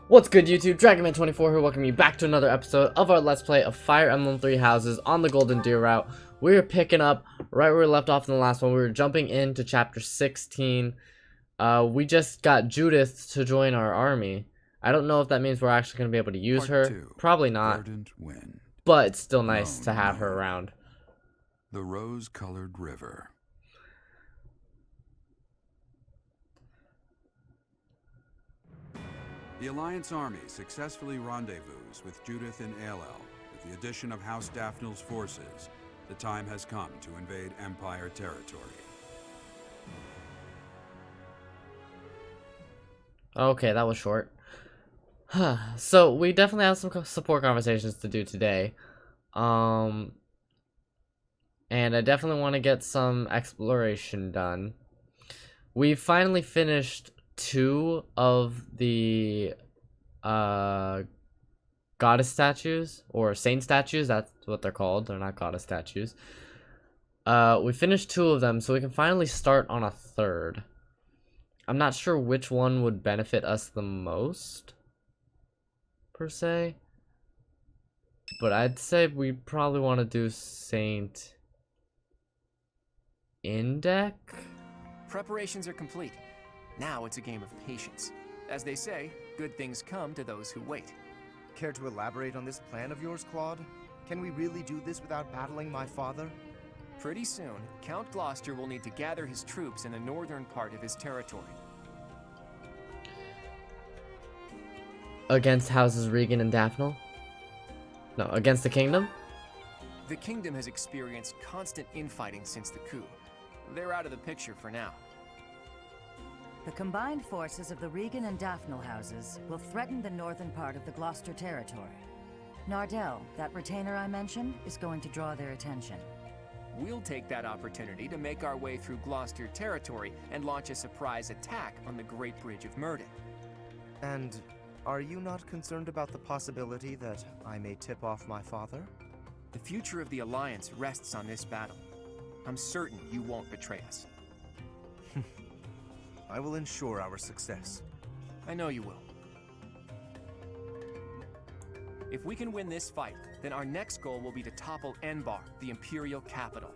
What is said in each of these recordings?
What's good, YouTube? Dragonman24 here, welcoming you back to another episode of our Let's Play of Fire Emblem Three Houses on the Golden Deer route. We're picking up right where we left off in the last one. We were jumping into chapter 16. We just got Judith to join our army. I don't know if that means we're actually going to be able to use her. Probably not. Verdant wind. But it's still nice to have her around. The rose-colored river. The Alliance army successfully rendezvous with Judith in Aelel. With the addition of House Daphne's forces, the time has come to invade Empire territory. Okay, that was short. So, we definitely have some support conversations to do today. And I definitely want to get some exploration done. We finally finished 2 of the goddess statues, or saint statues. That's what they're called. They're not goddess statues. We finished 2 of them, so we can finally start on a 3rd. I'm not sure which one would benefit us the most, per se, but I'd say we probably want to do Saint Indec. Preparations are complete. Now it's a game of patience. As they say, good things come to those who wait. Care to elaborate on this plan of yours, Claude? Can we really do this without battling my father? Pretty soon, Count Gloucester will need to gather his troops in the northern part of his territory. Against houses Regan and Daphne? No, against the kingdom? The kingdom has experienced constant infighting since the coup. They're out of the picture for now. The combined forces of the Regan and Daphne houses will threaten the northern part of the Gloucester territory. Nardell, that retainer I mentioned, is going to draw their attention. We'll take that opportunity to make our way through Gloucester territory and launch a surprise attack on the Great Bridge of Murden. And are you not concerned about the possibility that I may tip off my father? The future of the Alliance rests on this battle. I'm certain you won't betray us. I will ensure our success. I know you will. If we can win this fight, then our next goal will be to topple Embark, the Imperial capital.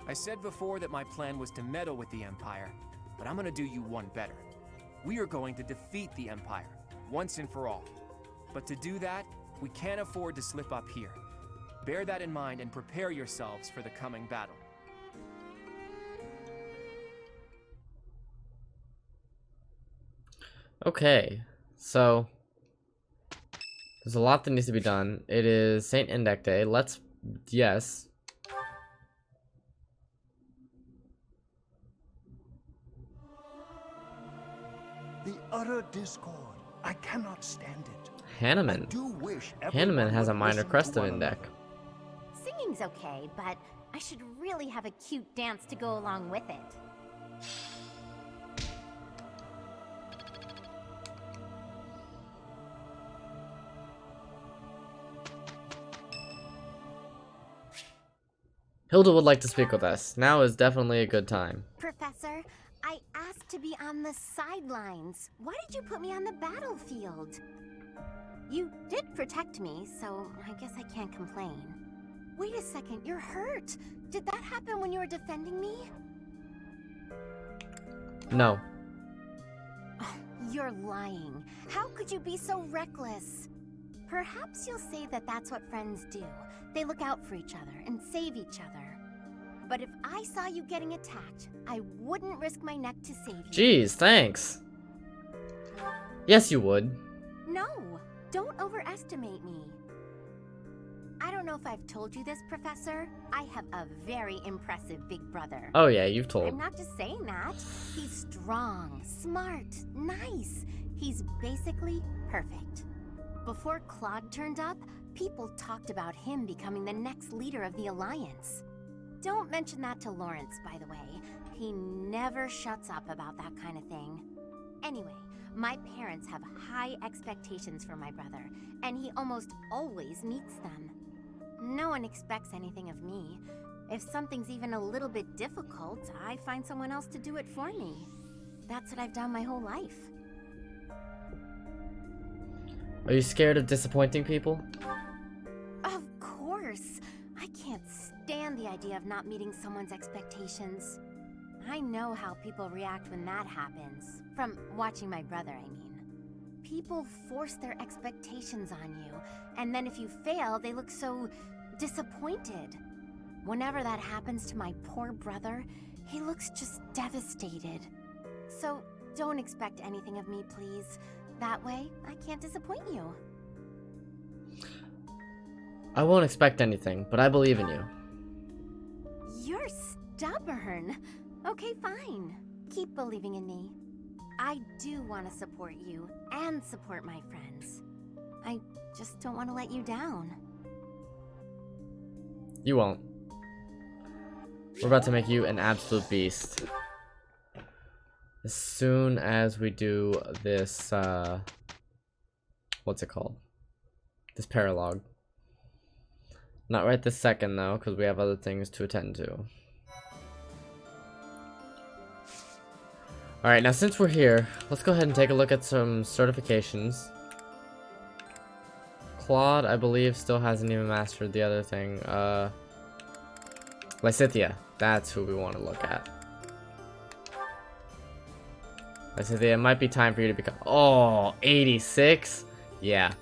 I said before that my plan was to meddle with the Empire, but I'm gonna do you one better. We are going to defeat the Empire, once and for all. But to do that, we can't afford to slip up here. Bear that in mind and prepare yourselves for the coming battle. Okay, so there's a lot that needs to be done. It is Saint Indec Day. Yes. The utter discord. I cannot stand it. Hanneman. Hanneman has a minor crest of Indec. Singing's okay, but I should really have a cute dance to go along with it. Hilda would like to speak with us. Now is definitely a good time. Professor, I asked to be on the sidelines. Why did you put me on the battlefield? You did protect me, so I guess I can't complain. Wait a second, you're hurt. Did that happen when you were defending me? No. Oh, you're lying. How could you be so reckless? Perhaps you'll say that that's what friends do. They look out for each other and save each other. But if I saw you getting attacked, I wouldn't risk my neck to save you. Jeez, thanks. Yes, you would. No, don't overestimate me. I don't know if I've told you this, Professor. I have a very impressive big brother. Oh yeah, you've told. I'm not just saying that. He's strong, smart, nice. He's basically perfect. Before Claude turned up, people talked about him becoming the next leader of the Alliance. Don't mention that to Lawrence, by the way. He never shuts up about that kind of thing. Anyway, my parents have high expectations for my brother, and he almost always meets them. No one expects anything of me. If something's even a little bit difficult, I find someone else to do it for me. That's what I've done my whole life. Are you scared of disappointing people? Of course. I can't stand the idea of not meeting someone's expectations. I know how people react when that happens. From watching my brother, I mean. People force their expectations on you, and then if you fail, they look so disappointed. Whenever that happens to my poor brother, he looks just devastated. So don't expect anything of me, please. That way, I can't disappoint you. I won't expect anything, but I believe in you. You're stubborn. Okay, fine. Keep believing in me. I do want to support you and support my friends. I just don't want to let you down. You won't. We're about to make you an absolute beast. As soon as we do this, what's it called? This paralogue. Not right this second, though, because we have other things to attend to. Alright, now since we're here, let's go ahead and take a look at some certifications. Claude, I believe, still hasn't even mastered the other thing. Lysithea, that's who we want to look at. Lysithea, it might be time for you to become... Oh, 86? Yeah.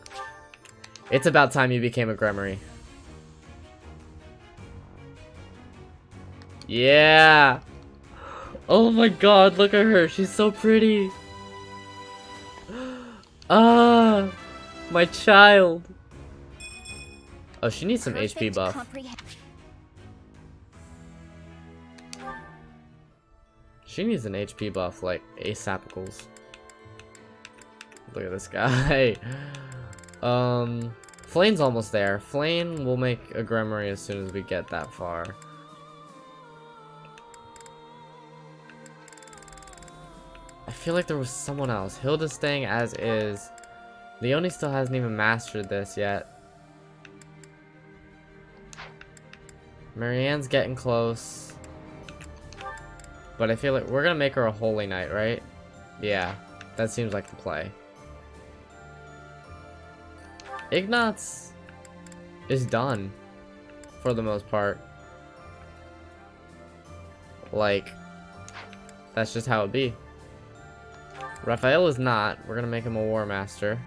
It's about time you became a Gremory. Yeah! Oh my god, look at her. She's so pretty. Ah, my child. Oh, she needs some HP buff. She needs an HP buff, like asapicals. Look at this guy. Flane's almost there. Flane will make a Gremory as soon as we get that far. I feel like there was someone else. Hilda's staying as is. Leonie still hasn't even mastered this yet. Marianne's getting close. But I feel like we're gonna make her a Holy Knight, right? Yeah, that seems like the play. Ignatz is done for the most part. Like, that's just how it be. Raphael is not. We're gonna make him a War Master.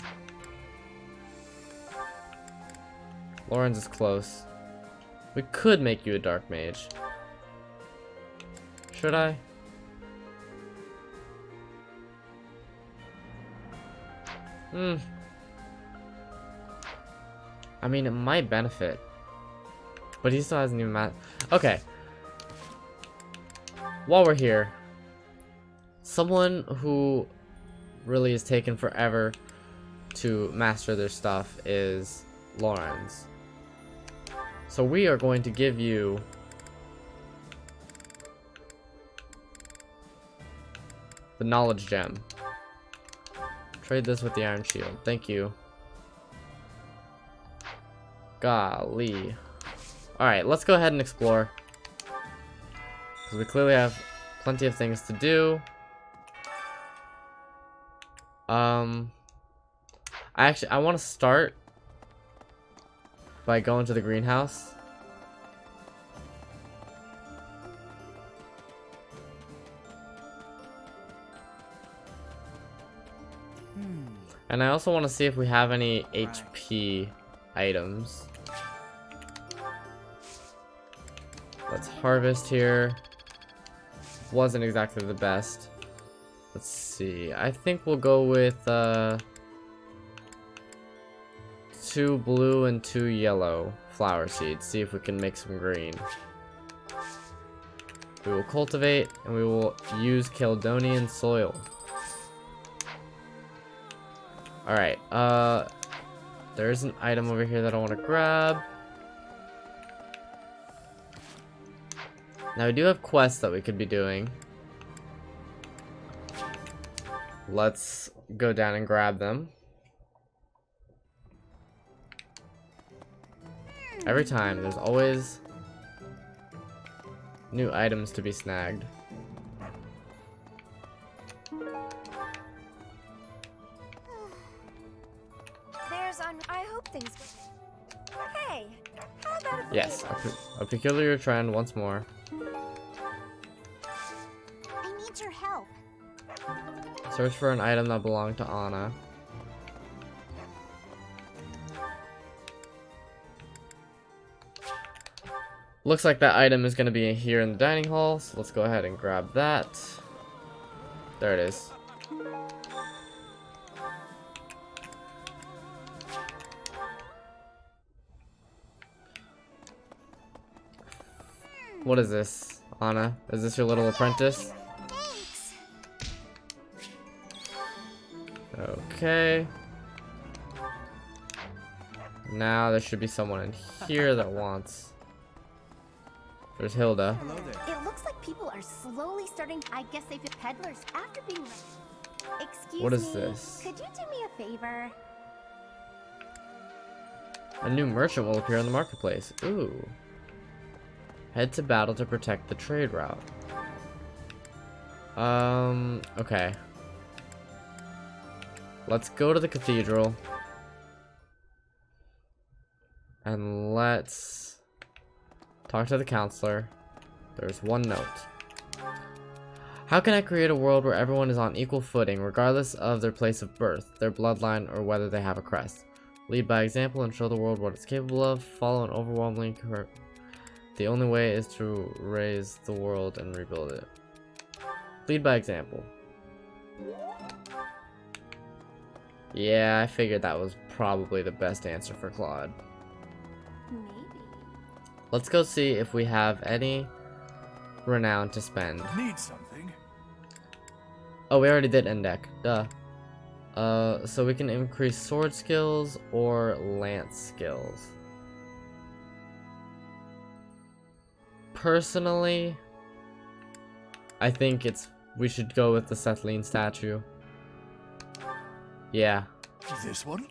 Lorenz is close. We could make you a Dark Mage. Should I? I mean, it might benefit. But he still hasn't even Okay. While we're here, someone who really is taking forever to master their stuff is Lorenz. So we are going to give you the Knowledge Gem. Trade this with the Iron Shield. Thank you. Golly. Alright, let's go ahead and explore. Because we clearly have plenty of things to do. I want to start by going to the greenhouse. And I also want to see if we have any HP items. Let's harvest here. Wasn't exactly the best. Let's see. I think we'll go with 2 blue and 2 yellow flower seeds. See if we can make some green. We will cultivate and we will use Caledonian soil. Alright, there's an item over here that I want to grab. Now we do have quests that we could be doing. Let's go down and grab them. Every time, there's always new items to be snagged. I hope things. Hey, how about a Yes, favor? a peculiar trend once more. I need your help. Search for an item that belonged to Anna. Looks like that item is going to be here in the dining hall, so let's go ahead and grab that. There it is. What is this, Anna? Is this your little apprentice? Thanks. Okay. Now there should be someone in here that wants. There's Hilda. Hello there. It looks like people are slowly starting. I guess they've been peddlers after being. Excuse What is me. this? Could you do me a favor? A new merchant will appear in the marketplace. Ooh. Head to battle to protect the trade route. Okay. Let's go to the cathedral. And let's talk to the counselor. There's one note. How can I create a world where everyone is on equal footing, regardless of their place of birth, their bloodline, or whether they have a crest? Lead by example and show the world what it's capable of. Follow an overwhelmingly correct. The only way is to raise the world and rebuild it. Lead by example. Yeah, I figured that was probably the best answer for Claude. Maybe. Let's go see if we have any renown to spend. Need something? Oh, we already did Endek. Duh. So we can increase sword skills or lance skills. Personally, I think we should go with the Sethlene statue. Yeah. This one?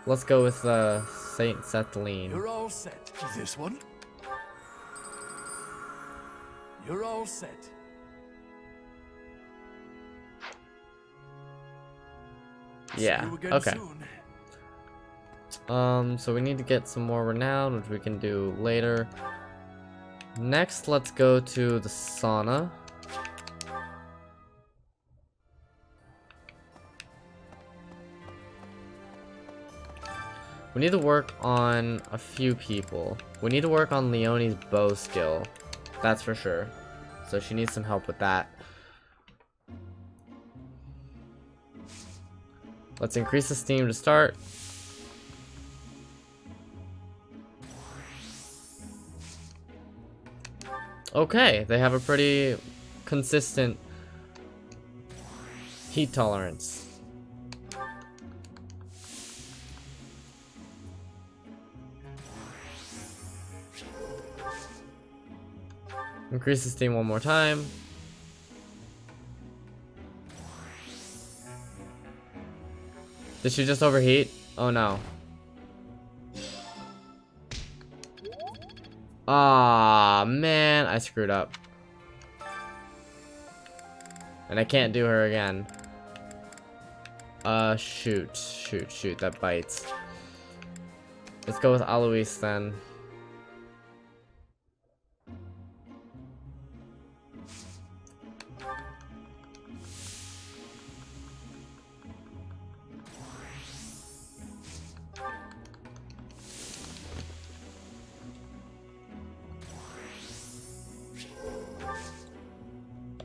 Let's go with Saint Sethlene. You're all set. This one? You're all set. Yeah. See you again Okay. soon. So we need to get some more renown, which we can do later. Next, let's go to the sauna. We need to work on a few people. We need to work on Leonie's bow skill. That's for sure. So she needs some help with that. Let's increase the steam to start. Okay, they have a pretty consistent heat tolerance. Increase the steam one more time. Did she just overheat? Oh no. Ah, man, I screwed up. And I can't do her again. Shoot, that bites. Let's go with Alois then.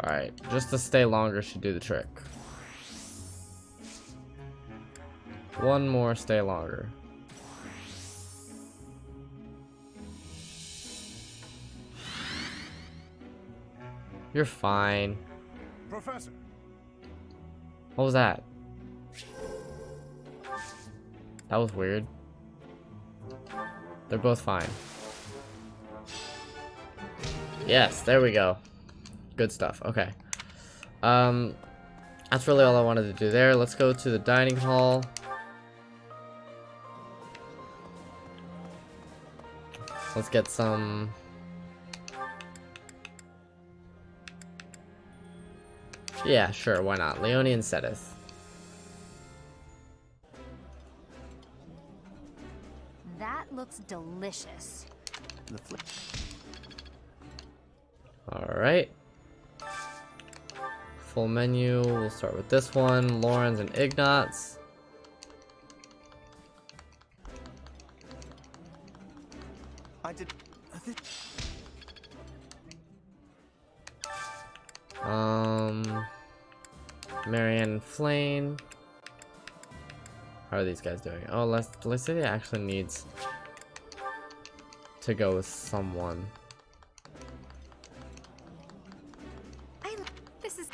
Alright, just to stay longer should do the trick. One more stay longer. You're fine. Professor. What was that? That was weird. They're both fine. Yes, there we go. Good stuff. Okay. That's really all I wanted to do there. Let's go to the dining hall. Let's get some... Yeah, sure, why not? Leonie and Sedith. looks delicious. Alright. Full menu. We'll start with this one. Lawrence and Ignatz. I did. Marianne and Flane. How are these guys doing? Oh, let's say it actually needs to go with someone. This is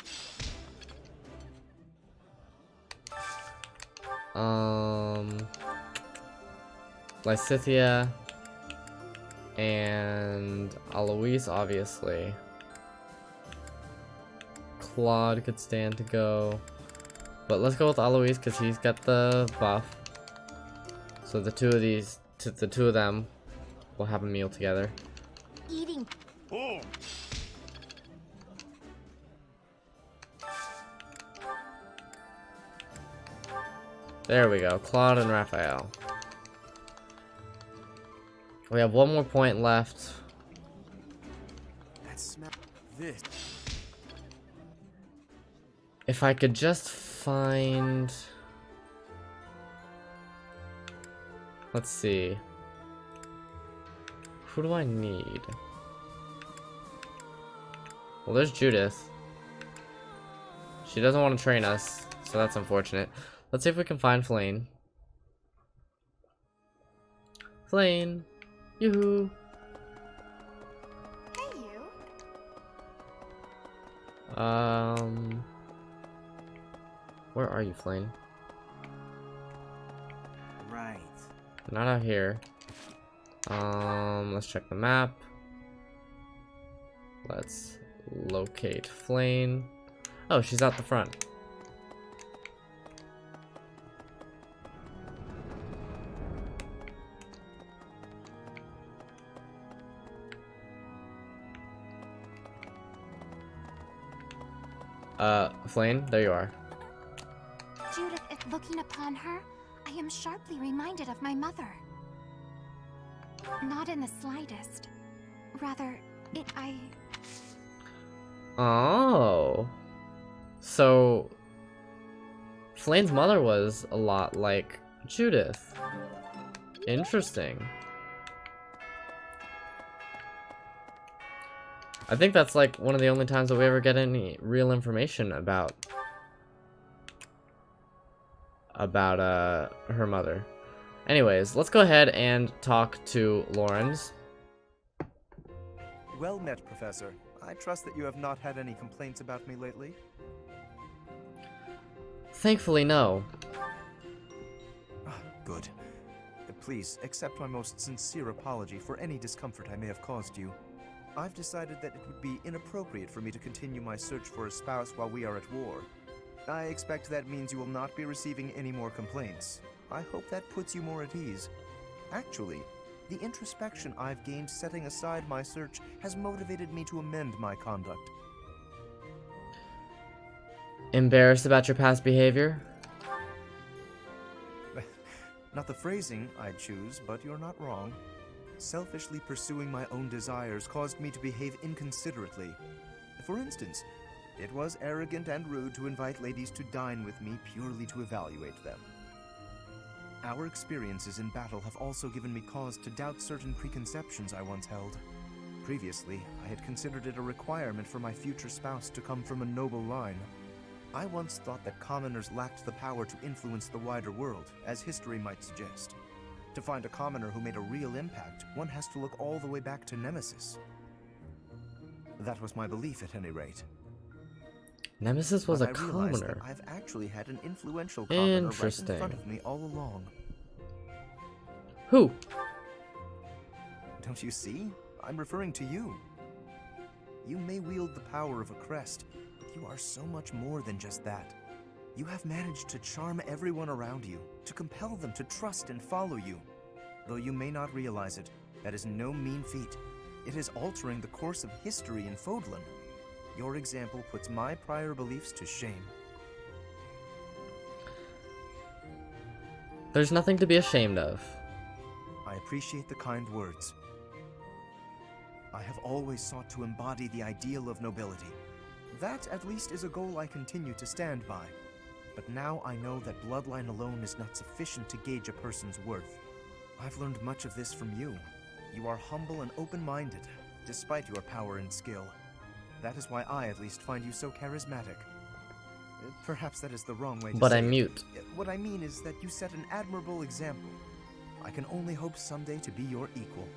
Lysithea and Alois, obviously. Claude could stand to go, but let's go with Alois because he's got the buff. So the two of them will have a meal together. eating. There we go, Claude and Raphael. We have one more point left. That's this. If I could just find... Let's see. Who do I need? Well, there's Judith. She doesn't want to train us, so that's unfortunate. Let's see if we can find Flane. Flane! Yoo-hoo! Hey, you. Where are you, Flane? Right. Not out here. Let's check the map. Let's locate Flane. Oh, she's out the front. Flane, there you are. Judith, if looking upon her, I am sharply reminded of my mother. Not in the slightest. Rather, Oh. So, Flane's mother was a lot like Judith. Interesting. I think that's like one of the only times that we ever get any real information about her mother. Anyways, let's go ahead and talk to Lawrence. Well met, Professor. I trust that you have not had any complaints about me lately. Thankfully, no. Good. Please, accept my most sincere apology for any discomfort I may have caused you. I've decided that it would be inappropriate for me to continue my search for a spouse while we are at war. I expect that means you will not be receiving any more complaints. I hope that puts you more at ease. Actually, the introspection I've gained setting aside my search has motivated me to amend my conduct. Embarrassed about your past behavior? Not the phrasing I'd choose, but you're not wrong. Selfishly pursuing my own desires caused me to behave inconsiderately. For instance, it was arrogant and rude to invite ladies to dine with me purely to evaluate them. Our experiences in battle have also given me cause to doubt certain preconceptions I once held. Previously, I had considered it a requirement for my future spouse to come from a noble line. I once thought that commoners lacked the power to influence the wider world, as history might suggest. To find a commoner who made a real impact, one has to look all the way back to Nemesis. That was my belief, at any rate. Nemesis was a I realized that commoner. I've actually had an influential commoner right in front of me all along. Who? Don't you see? I'm referring to you. You may wield the power of a crest, but you are so much more than just that. You have managed to charm everyone around you, to compel them to trust and follow you. Though you may not realize it, that is no mean feat. It is altering the course of history in Fodlan. Your example puts my prior beliefs to shame. There's nothing to be ashamed of. I I appreciate the kind words. I have always sought to embody the ideal of nobility. That, at least, is a goal I continue to stand by. But now I know that bloodline alone is not sufficient to gauge a person's worth. I've learned much of this from you. You are humble and open-minded, despite your power and skill. That is why I, at least, find you so charismatic. Perhaps that is the wrong way to But say I'm it. mute. What I mean is that you set an admirable example. I can only hope someday to be your equal.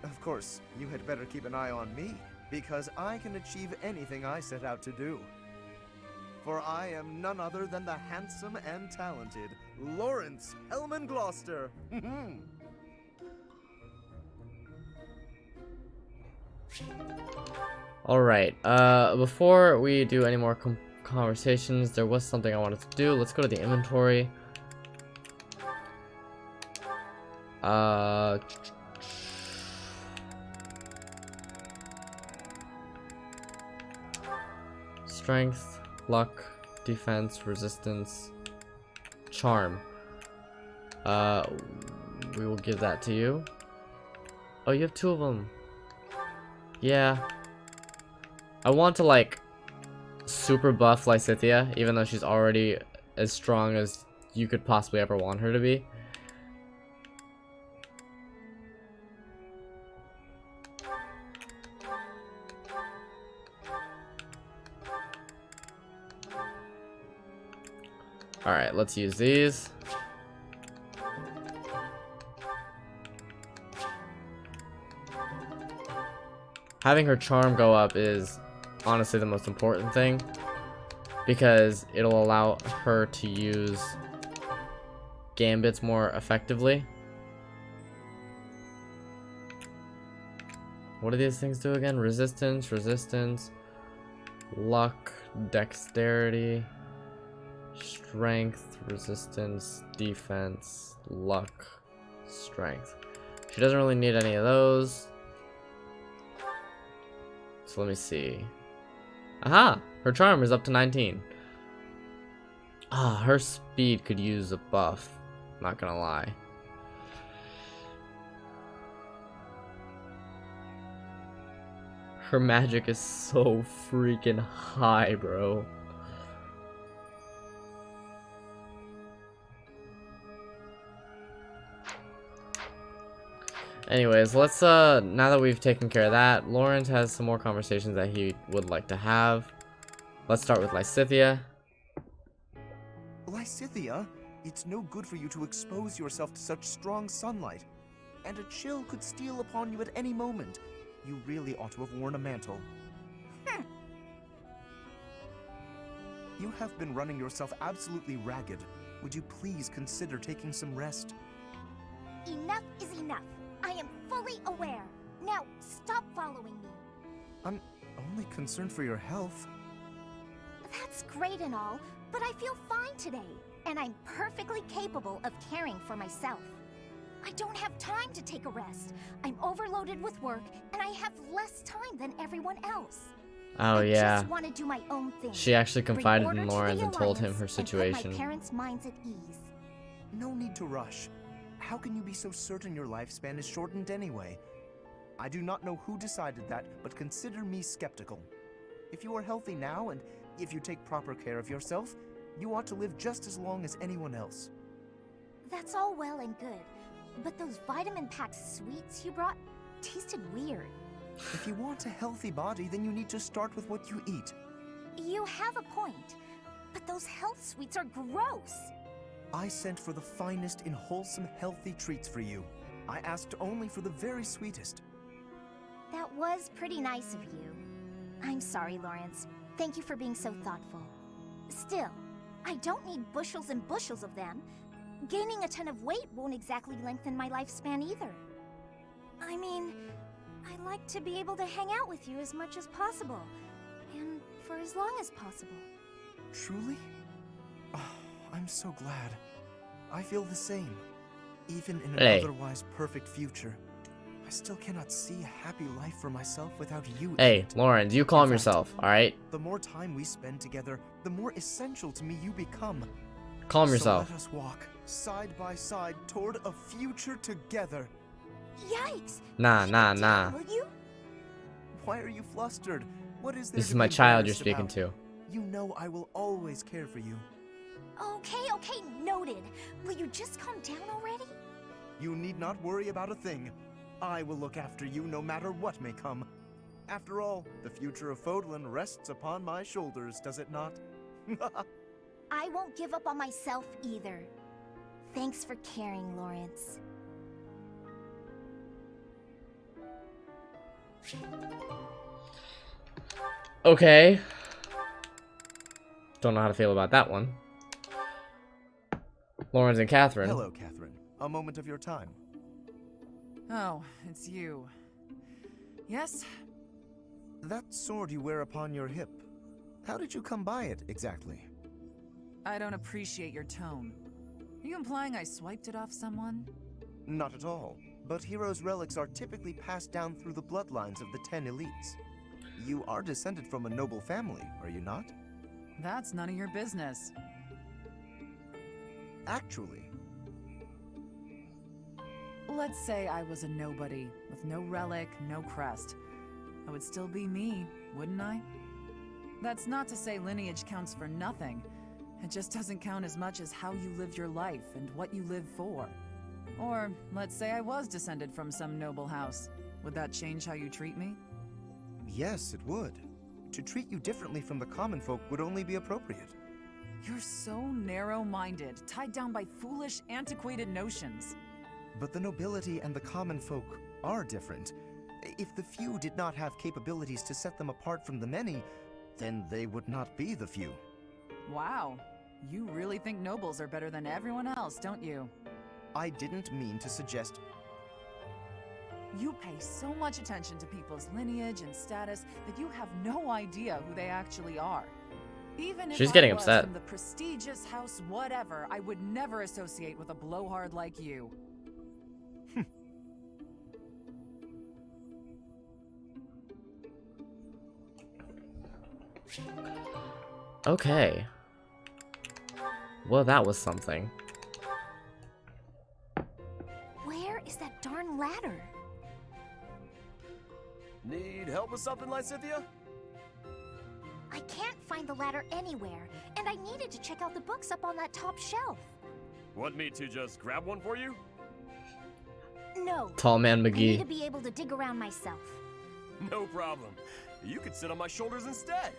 Of course, you had better keep an eye on me, because I can achieve anything I set out to do. For I am none other than the handsome and talented Lawrence Hellman Gloucester. Alright, before we do any more conversations, there was something I wanted to do. Let's go to the inventory. Strength, luck, defense, resistance, charm. We will give that to you. Oh, you have 2 of them. Yeah. I want to, like, super buff Lysithea, even though she's already as strong as you could possibly ever want her to be. Alright, let's use these. Having her charm go up is honestly the most important thing, because it'll allow her to use gambits more effectively. What do these things do again? Resistance, resistance, luck, dexterity, strength, resistance, defense, luck, strength. She doesn't really need any of those. So let me see. Aha! Her charm is up to 19. Ah, her speed could use a buff. Not gonna lie. Her magic is so freaking high, bro. Anyways, let's now that we've taken care of that, Lawrence has some more conversations that he would like to have. Let's start with Lysithea. Lysithea, it's no good for you to expose yourself to such strong sunlight. And a chill could steal upon you at any moment. You really ought to have worn a mantle. You have been running yourself absolutely ragged. Would you please consider taking some rest? Enough is enough. I am fully aware. Now, stop following me. I'm only concerned for your health. That's great and all, but I feel fine today, and I'm perfectly capable of caring for myself. I don't have time to take a rest. I'm overloaded with work, and I have less time than everyone else. Oh yeah. I just want to do my own thing. She actually confided Bring in order to Lawrence the and told him Alliance her and put situation. my parents' minds at ease. No need to rush. How can you be so certain your lifespan is shortened anyway? I do not know who decided that, but consider me skeptical. If you are healthy now, and if you take proper care of yourself, you ought to live just as long as anyone else. That's all well and good, but those vitamin-packed sweets you brought tasted weird. If you want a healthy body, then you need to start with what you eat. You have a point, but those health sweets are gross. I sent for the finest in wholesome, healthy treats for you. I asked only for the very sweetest. That was pretty nice of you. I'm sorry, Lawrence. Thank you for being so thoughtful. Still, I don't need bushels and bushels of them. Gaining a ton of weight won't exactly lengthen my lifespan either. I mean, I like to be able to hang out with you as much as possible, and for as long as possible. Truly? Oh, I'm so glad. I feel the same. Even in an otherwise perfect future, I still cannot see a happy life for myself without you. Hey, Lawrence, you calm yourself, alright? The more time we spend together, the more essential to me you become. Calm So yourself. let us walk side by side toward a future together. Yikes! Nah, Keep nah, it down, nah. will you? Why are you flustered? What is there This to is be my child you're embarrassed speaking about? to. You know I will always care for you. Okay, noted. Will you just calm down already? You need not worry about a thing. I will look after you no matter what may come. After all, the future of Fodlan rests upon my shoulders, does it not? I won't give up on myself either. Thanks for caring, Lawrence. Okay. Don't know how to feel about that one. Lawrence and Catherine. Hello, Catherine. A moment of your time. Oh, it's you. Yes? That sword you wear upon your hip, how did you come by it, exactly? I don't appreciate your tone. Are you implying I swiped it off someone? Not at all. But heroes' relics are typically passed down through the bloodlines of the 10 elites. You are descended from a noble family, are you not? That's none of your business. Actually, Let's say I was a nobody, with no relic, no crest. I would still be me, wouldn't I? That's not to say lineage counts for nothing. It just doesn't count as much as how you lived your life and what you lived for. Or, let's say I was descended from some noble house. Would that change how you treat me? yes, it would. To treat you differently from the common folk would only be appropriate. You're so narrow-minded, tied down by foolish, antiquated notions. But the nobility and the common folk are different. If the few did not have capabilities to set them apart from the many, then they would not be the few. Wow. You really think nobles are better than everyone else, don't you? I didn't mean to suggest. You pay so much attention to people's lineage and status that you have no idea who they actually are. Even if She's I getting was upset. from the prestigious house whatever, I would never associate with a blowhard like you. Okay. Well, that was something. Where is that darn ladder? Need help with something, Lysithia? I can't find the ladder anywhere, and I needed to check out the books up on that top shelf. Want me to just grab one for you? No. Tall man I need to McGee. be able to dig around myself. No problem. You can sit on my shoulders instead.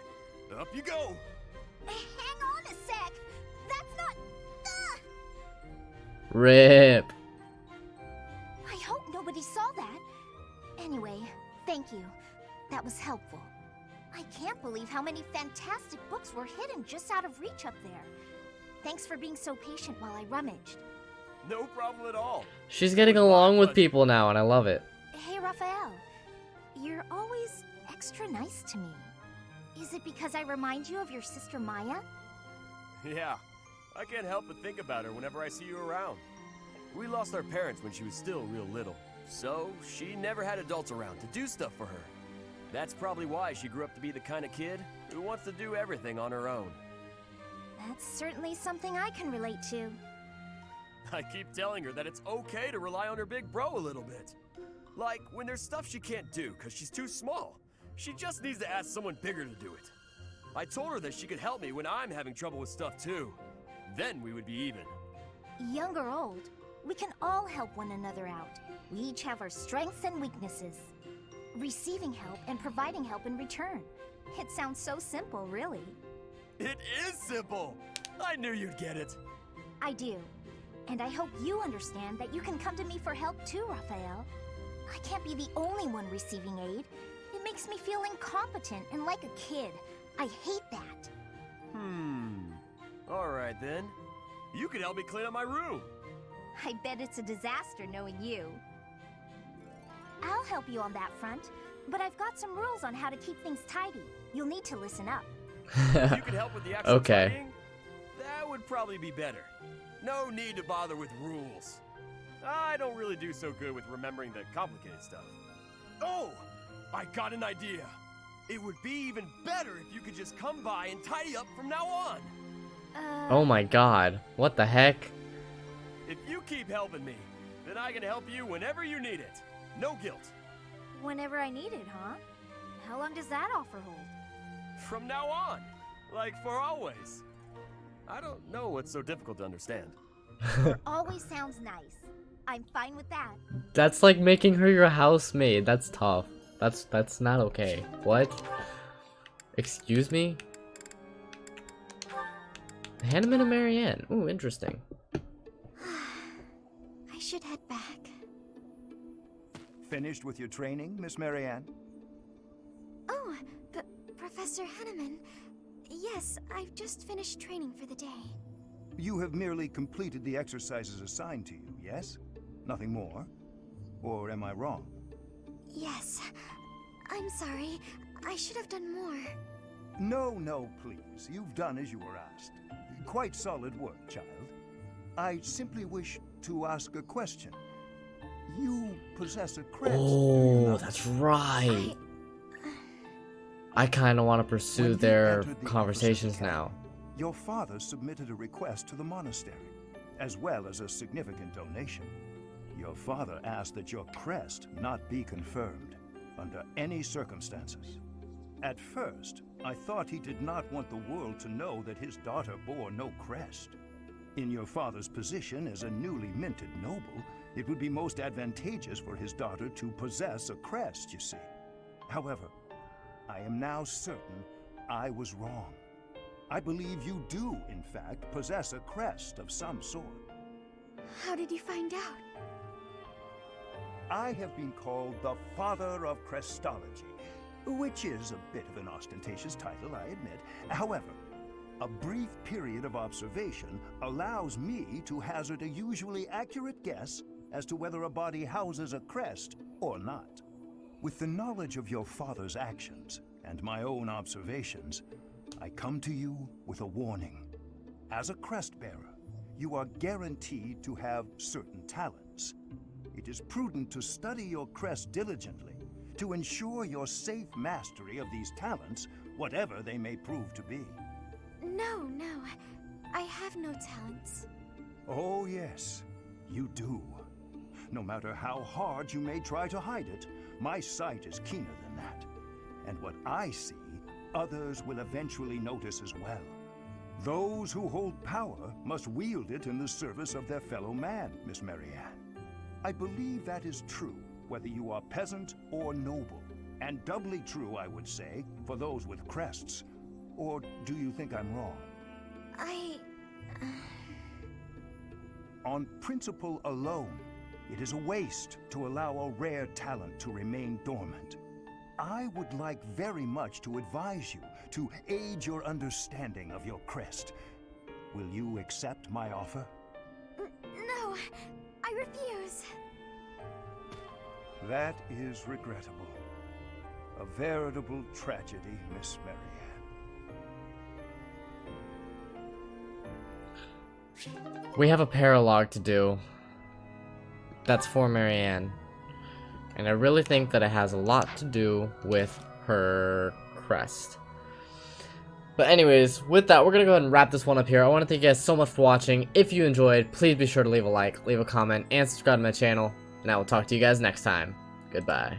Up you go. Hang on a sec. That's not. Rip. I hope nobody saw that. Anyway, thank you. That was helpful. I can't believe how many fantastic books were hidden just out of reach up there. Thanks for being so patient while I rummaged. No problem at all. She's getting along with people now, and I love it. Hey, Raphael. You're always extra nice to me. Is it because I remind you of your sister Maya? Yeah, I can't help but think about her whenever I see you around. We lost our parents when she was still real little, so she never had adults around to do stuff for her. That's probably why she grew up to be the kind of kid who wants to do everything on her own. That's certainly something I can relate to. I keep telling her that it's okay to rely on her big bro a little bit. Like, when there's stuff she can't do because she's too small, she just needs to ask someone bigger to do it. I told her that she could help me when I'm having trouble with stuff too. Then we would be even. Young or old, we can all help one another out. We each have our strengths and weaknesses. Receiving help and providing help in return. It sounds so simple, really. It is simple! I knew you'd get it. I do. And I hope you understand that you can come to me for help too, Raphael. I can't be the only one receiving aid. It makes me feel incompetent and like a kid. I hate that. Alright then. You can help me clean up my room. I bet it's a disaster knowing you. I'll help you on that front, but I've got some rules on how to keep things tidy. You'll need to listen up. If you could help with the actual Okay. tidying, that would probably be better. No need to bother with rules. I don't really do so good with remembering the complicated stuff. Oh! I got an idea. It would be even better if you could just come by and tidy up from now on. Oh my god. What the heck? If you keep helping me, then I can help you whenever you need it. No guilt. Whenever I need it, huh? How long does that offer hold? From now on. Like for always. I don't know what's so difficult to understand. Always sounds nice. I'm fine with that. That's like making her your housemaid. That's tough. That's not okay. What? Excuse me? Hanneman and Marianne. Ooh, interesting. I should head back. Finished with your training, Miss Marianne? Oh, Professor Hanneman. Yes, I've just finished training for the day. You have merely completed the exercises assigned to you, yes? Nothing more? Or am I wrong? Yes. I'm sorry. I should have done more. No, please. You've done as you were asked. Quite solid work, child. I simply wish to ask a question. You possess a crest, do you Oh, not? that's right. I kind of want to pursue When you their entered the conversations opposite camp, now. Your father submitted a request to the monastery, as well as a significant donation. Your father asked that your crest not be confirmed, under any circumstances. At first, I thought he did not want the world to know that his daughter bore no crest. In your father's position as a newly minted noble, it would be most advantageous for his daughter to possess a crest, you see. However, I am now certain I was wrong. I believe you do, in fact, possess a crest of some sort. How did you find out? I have been called the Father of Crestology, which is a bit of an ostentatious title, I admit. However, a brief period of observation allows me to hazard a usually accurate guess as to whether a body houses a crest or not. With the knowledge of your father's actions and my own observations, I come to you with a warning. As a crest bearer, you are guaranteed to have certain talents. It is prudent to study your crest diligently to ensure your safe mastery of these talents, whatever they may prove to be. No, I have no talents. Oh yes, you do. No matter how hard you may try to hide it, my sight is keener than that. And what I see, others will eventually notice as well. Those who hold power must wield it in the service of their fellow man, Miss Marianne. I believe that is true, whether you are peasant or noble. And doubly true, I would say, for those with crests. Or do you think I'm wrong? On principle alone, it is a waste to allow a rare talent to remain dormant. I would like very much to advise you to aid your understanding of your crest. Will you accept my offer? No, I refuse. That is regrettable. A veritable tragedy, Miss Marianne. We have a paralogue to do. That's for Marianne. And I really think that it has a lot to do with her crest. But anyways, with that, we're going to go ahead and wrap this one up here. I want to thank you guys so much for watching. If you enjoyed, please be sure to leave a like, leave a comment, and subscribe to my channel. And I will talk to you guys next time. Goodbye.